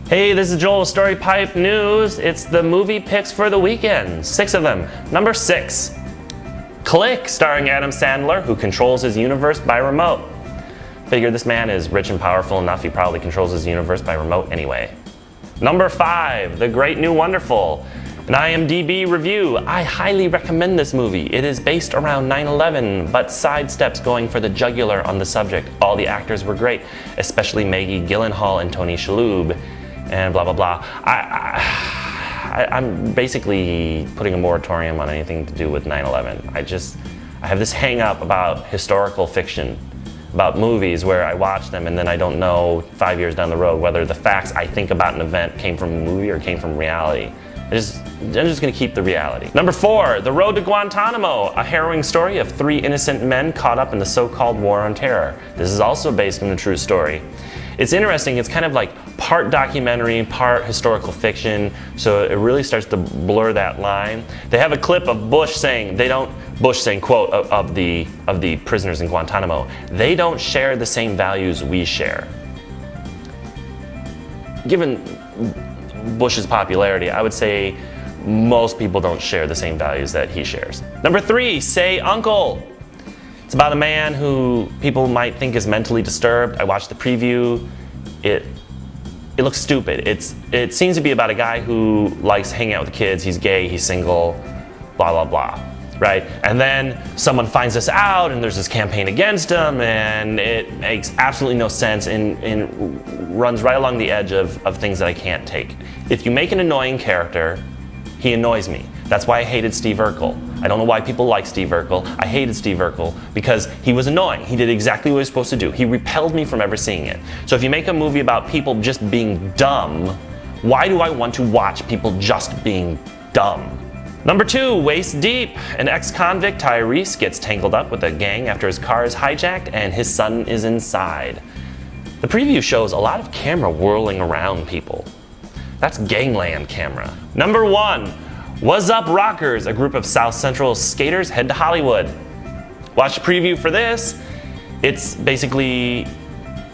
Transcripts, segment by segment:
Hey, this is Joel with Story Pipe News. It's the movie picks for the weekend. 6 of them. Number 6, Click, starring Adam Sandler, who controls his universe by remote. Figure this man is rich and powerful enough, he probably controls his universe by remote anyway. Number 5, The Great New Wonderful. An IMDb review. I highly recommend this movie. It is based around 9/11, but sidesteps going for the jugular on the subject. All the actors were great, especially Maggie Gyllenhaal and Tony Shalhoub, and blah blah blah. I'm basically putting a moratorium on anything to do with 9/11. I have this hang up about historical fiction, about movies where I watch them and then I don't know 5 years down the road whether the facts I think about an event came from a movie or came from reality. I'm just gonna keep the reality. Number 4, The Road to Guantanamo, a harrowing story of 3 innocent men caught up in the so-called War on Terror. This is also based on a true story. It's interesting, it's kind of like part documentary, part historical fiction, so it really starts to blur that line. They have a clip of Bush saying, quote, of the prisoners in Guantanamo, they don't share the same values we share. Given Bush's popularity, I would say most people don't share the same values that he shares. Number 3, Say Uncle. It's about a man who people might think is mentally disturbed. I watched the preview. It looks stupid. It seems to be about a guy who likes hanging out with kids. He's gay, he's single, blah, blah, blah, right? And then someone finds this out and there's this campaign against him and it makes absolutely no sense and runs right along the edge of things that I can't take. If you make an annoying character, he annoys me. That's why I hated Steve Urkel. I don't know why people like Steve Urkel. I hated Steve Urkel because he was annoying. He did exactly what he was supposed to do. He repelled me from ever seeing it. So if you make a movie about people just being dumb, why do I want to watch people just being dumb? Number 2, Waist Deep. An ex-convict, Tyrese, gets tangled up with a gang after his car is hijacked and his son is inside. The preview shows a lot of camera whirling around people. That's gangland camera. Number 1, Wassup Rockers, a group of South Central skaters head to Hollywood. Watch the preview for this. It's basically,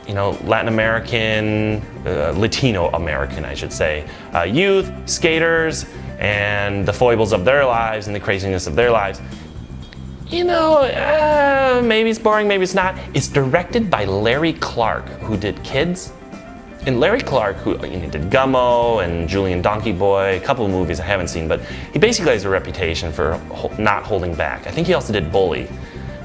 Latin American, Latino American, I should say, youth, skaters, and the foibles of their lives and the craziness of their lives. Maybe it's boring, maybe it's not. It's directed by Larry Clark, who did Kids. And Larry Clark, who did Gummo and Julian Donkey Boy, a couple of movies I haven't seen, but he basically has a reputation for not holding back. I think he also did Bully.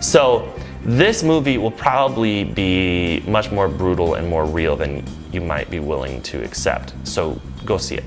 So this movie will probably be much more brutal and more real than you might be willing to accept. So go see it.